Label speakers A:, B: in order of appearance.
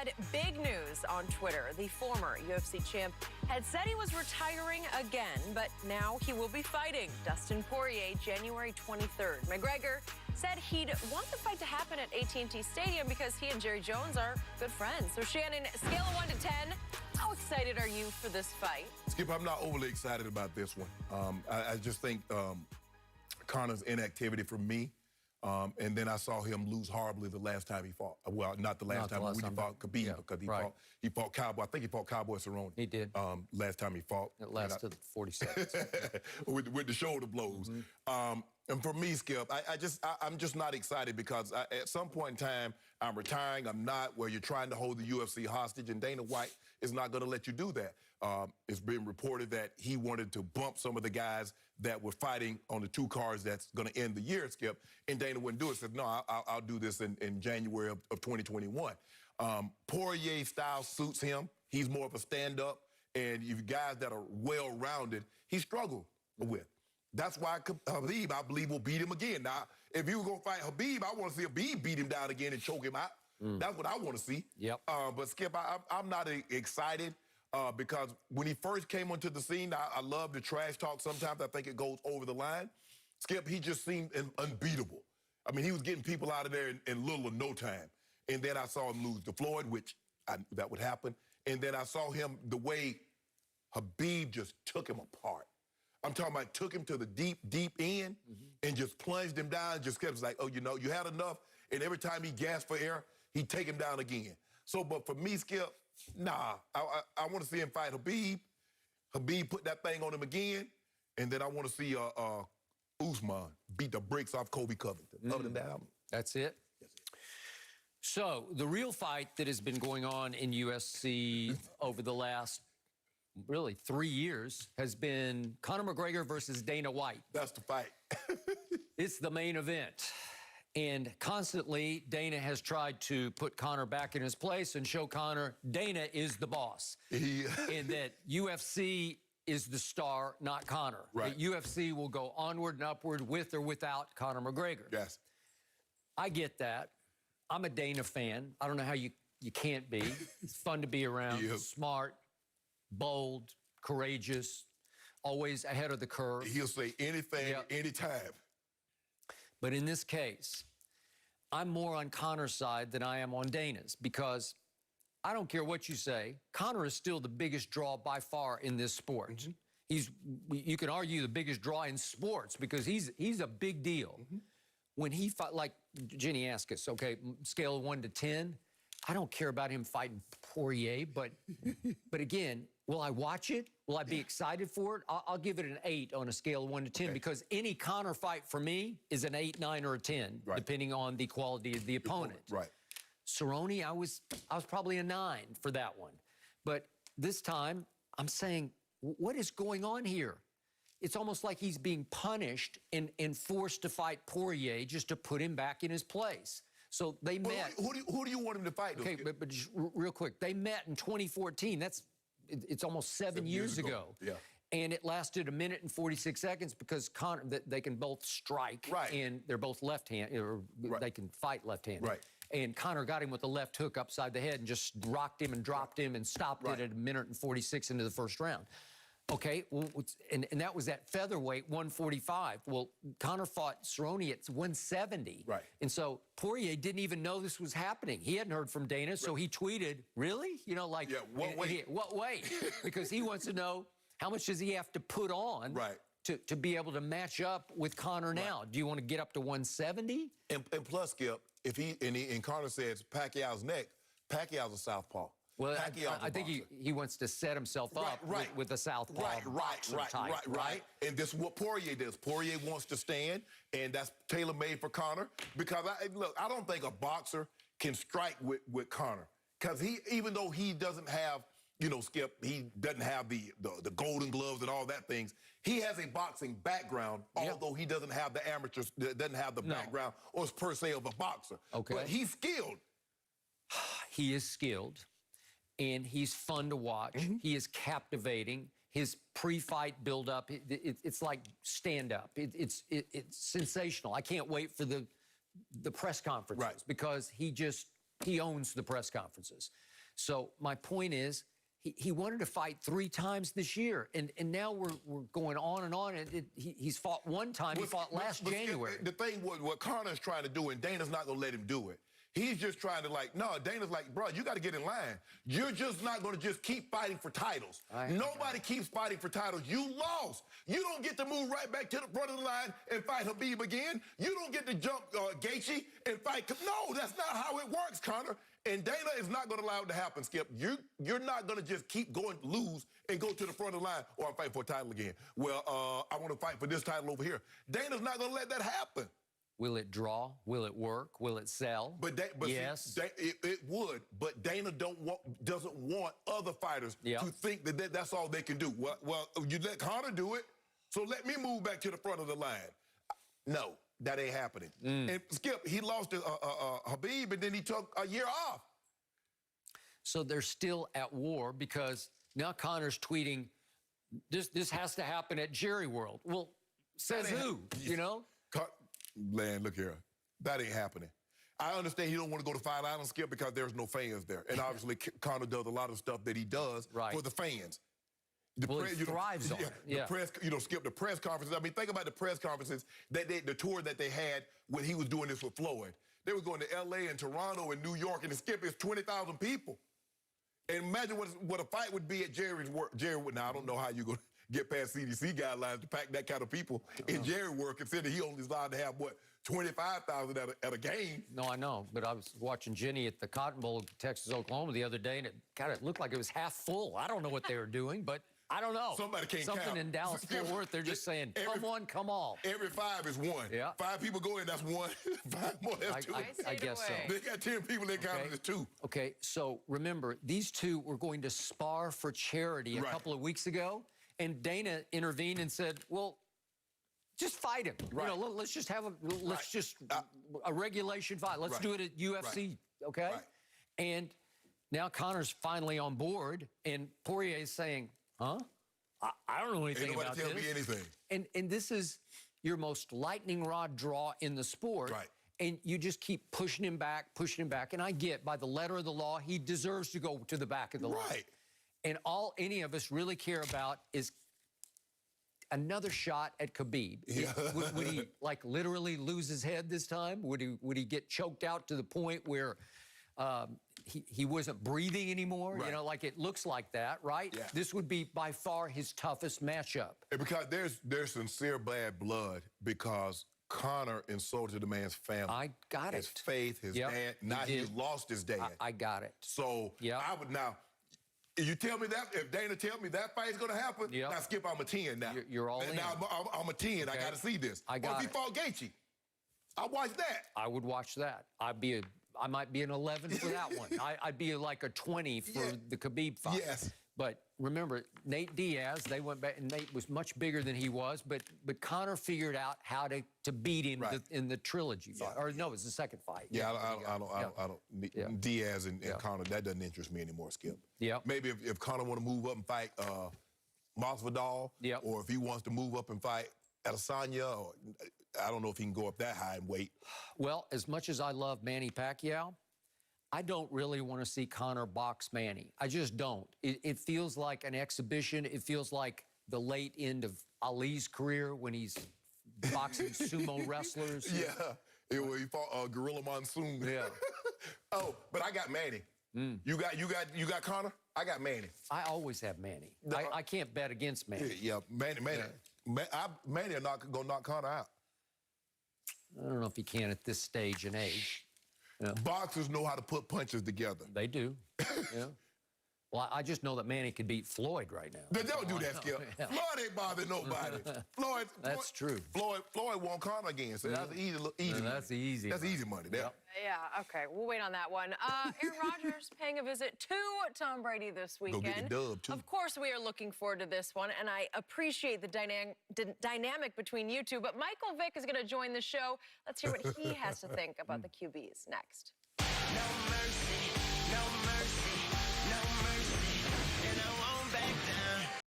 A: had big news on Twitter. The former UFC champ had said he was retiring again, but now he will be fighting Dustin Poirier January 23rd. McGregor said he'd want the fight to happen at AT&T Stadium because he and Jerry Jones are good friends. So Shannon, scale of 1 to 10, how excited are you for this fight?
B: Skip, I'm not overly excited about this one. I just think Conor's inactivity for me. And then I saw him lose horribly the last time he fought. Well, not the last time, when he fought Khabib, because he fought Cowboy. I think he fought Cowboy Cerrone.
C: He did.
B: Last time he fought.
C: It lasted 40 seconds.
B: with the shoulder blows. And for me, Skip, I'm just not excited because at some point in time, I'm retiring, I'm not, where you're trying to hold the UFC hostage, and Dana White is not going to let you do that. It's been reported that he wanted to bump some of the guys that were fighting on the 2 cards that's going to end the year, Skip, and Dana wouldn't do it. Said, no, I'll do this in January of 2021. Poirier's style suits him. He's more of a stand-up, and you guys that are well-rounded, he struggled with. That's why Khabib, I believe, will beat him again. Now, if he was going to fight Khabib, I want to see Khabib beat him down again and choke him out. That's what I want to see.
C: Yep.
B: But, Skip, I'm not excited because when he first came onto the scene, I love the trash talk. Sometimes I think it goes over the line. Skip, he just seemed unbeatable. I mean, he was getting people out of there in little or no time. And then I saw him lose to Floyd, which that would happen. And then I saw him, the way Khabib just took him apart. I'm talking about took him to the deep end and just plunged him down, just kept like, oh, you know, you had enough. And every time he gasped for air, he'd take him down again. So, but for me, Skip, nah, I want to see him fight Khabib. Khabib put that thing on him again. And then I want to see Usman beat the bricks off Kobe Covington. Other than that,
C: That's it?
B: That's it.
C: So, the real fight that has been going on in UFC over the last really 3 years has been Conor McGregor versus Dana White.
B: That's the fight.
C: It's the main event. And constantly, Dana has tried to put Conor back in his place and show Conor Dana is the boss. And that UFC is the star, not Conor.
B: Right.
C: That UFC will go onward and upward with or without Conor McGregor.
B: Yes.
C: I get that. I'm a Dana fan. I don't know how you can't be. It's fun to be around.
B: Yep.
C: Smart, bold, courageous, always ahead of the curve.
B: He'll say anything, anytime.
C: But in this case, I'm more on Conor's side than I am on Dana's because I don't care what you say, Conor is still the biggest draw by far in this sport. You can argue the biggest draw in sports because he's a big deal. When he fought, like Jenny asked us, okay, scale of 1 to 10, I don't care about him fighting Poirier, but again, will I watch it? Will I be excited for it? I'll give it an 8 on a scale of 1 to 10 because any Conor fight for me is an 8, 9, or a 10, depending on the quality of the opponent.
B: Right.
C: Cerrone, I was probably a 9 for that one. But this time, I'm saying, what is going on here? It's almost like he's being punished and forced to fight Poirier just to put him back in his place. So they met.
B: Who do you want him to fight?
C: Okay, but just real quick, they met in 2014. It's almost 7 years ago.
B: Yeah.
C: And it lasted 1 minute and 46 seconds because Conor, they can both strike.
B: Right.
C: And they're both left-handed, or they can fight left-handed.
B: Right.
C: And Conor got him with a left hook upside the head and just rocked him and dropped him and stopped it at 1 minute and 46 into the first round. Okay, well, and that was at featherweight, 145. Well, Conor fought Cerrone at 170.
B: Right.
C: And so Poirier didn't even know this was happening. He hadn't heard from Dana, so he tweeted, really? You know, like,
B: what weight?
C: What weight? Because he wants to know how much does he have to put on to be able to match up with Conor now. Do you want to get up to 170?
B: And plus, Skip, if and Conor says Pacquiao's neck, Pacquiao's a southpaw.
C: Well, I think he wants to set himself up with a southpaw
B: right. And this is what Poirier does. Poirier wants to stand, and that's tailor-made for Conor. Because, look, I don't think a boxer can strike with Conor. Because even though he doesn't have, you know, Skip, he doesn't have the golden gloves and all that things, he has a boxing background, although he doesn't have the amateurs, doesn't have the background or per se of a boxer.
C: Okay.
B: But he's skilled.
C: He is skilled. And he's fun to watch. He is captivating. His pre-fight build-up, it's like stand-up. It's sensational. I can't wait for the press conferences because he just he owns the press conferences. So my point is, he wanted to fight 3 times this year, and now we're going on and on. And he's fought 1 time. He fought last January.
B: The thing, what Conor is trying to do, and Dana's not going to let him do it. He's just trying to no, Dana's like, bro, you got to get in line. You're just not going to just keep fighting for titles. Nobody keeps fighting for titles. You lost. You don't get to move right back to the front of the line and fight Khabib again. You don't get to jump Gaethje and fight. No, that's not how it works, Conor. And Dana is not going to allow it to happen, Skip. You're not going to just keep going, lose, and go to the front of the line, or I'm fighting for a title again. Well, I want to fight for this title over here. Dana's not going to let that happen.
C: Will it draw? Will it work? Will it sell?
B: But
C: yes,
B: it would. But Dana doesn't want other fighters to think that that's all they can do. Well, you let Conor do it, so let me move back to the front of the line. No, that ain't happening. And Skip, he lost to Khabib, and then he took a year off.
C: So they're still at war because now Conor's tweeting, this has to happen at Jerry World. Well, says who? You know?
B: Man, look here. That ain't happening. I understand he don't want to go to Fight Island, Skip, because there's no fans there. And obviously, Conor does a lot of stuff that he does for the fans.
C: He thrives on it.
B: The press, Skip, the press conferences. I mean, think about the press conferences, the tour that they had when he was doing this with Floyd. They were going to L.A. and Toronto and New York, and Skip, it's 20,000 people. And imagine what a fight would be at Jerry's work. Now, I don't know how you're going to get past CDC guidelines to pack that kind of people in Jerry work, considering he only allowed to have, 25,000 at a game.
C: No, I know, but I was watching Jenny at the Cotton Bowl, Texas, Oklahoma the other day, and it kind of looked like it was half full. I don't know what they were doing, but I don't know.
B: Somebody can't
C: Something
B: count.
C: in Dallas-Fort Worth, they're just saying, come on, come all.
B: Every 5 is 1.
C: Yeah.
B: 5 people go in, that's 1. 5 more, that's 2.
C: I guess so.
B: They got 10 people, they counted as 2.
C: Okay, so remember, these two were going to spar for charity a couple of weeks ago, and Dana intervened and said, well, just fight him. You know, let's just have a regulation fight. Let's do it at UFC, okay? And now Conor's finally on board, and Poirier is saying, huh? I don't know anything about this.
B: Ain't nobody tell me anything.
C: And this is your most lightning rod draw in the sport. And you just keep pushing him back. And I get, by the letter of the law, he deserves to go to the back of the line. And all any of us really care about is another shot at Khabib. Would he, literally lose his head this time? Would he get choked out to the point where he wasn't breathing anymore? You know, it looks like that, right? This would be by far his toughest matchup.
B: And because there's sincere bad blood, because Conor insulted the man's family.
C: I got
B: his faith, his dad. Now he lost his dad.
C: I got it.
B: So I would now. You tell me that, if Dana tell me that fight's going to happen, now, Skip, I'm a 10 now.
C: You're all in.
B: Now I'm a 10. I got to see this.
C: I got
B: if he fought Gaethje, I'd watch that.
C: I would watch that. I might be an 11 for that one. I'd be like a 20 for the Khabib fight.
B: Yes.
C: But remember, Nate Diaz, they went back, and Nate was much bigger than he was, but Conor figured out how to beat him in the trilogy fight. Or no, it was the second fight.
B: I don't Diaz and Conor, that doesn't interest me anymore, Skip. Maybe if Conor want to move up and fight Masvidal, or if he wants to move up and fight Adesanya, or I don't know if he can go up that high in weight.
C: Well, as much as I love Manny Pacquiao, I don't really want to see Conor box Manny. I just don't. It feels like an exhibition. It feels like the late end of Ali's career when he's boxing sumo wrestlers.
B: He fought Gorilla Monsoon. Oh, but I got Manny. You got Conor? I got Manny.
C: I always have Manny. I can't bet against Manny.
B: Manny are not going to knock Conor out.
C: I don't know if he can at this stage and age.
B: Boxers know how to put punches together.
C: They do. Well, I just know that Manny could beat Floyd right now.
B: They don't do that, Skip. Floyd ain't bothering nobody.
C: That's true.
B: Floyd won Conor again, so that's easy money.
C: That's easy.
B: That's easy money.
A: Yeah, okay. We'll wait on that one. Aaron Rodgers paying a visit to Tom Brady this weekend.
B: Go get the dub, too.
A: Of course, we are looking forward to this one, and I appreciate the dynamic between you two. But Michael Vick is going to join the show. Let's hear what he has to think about the QBs next.
D: No mercy.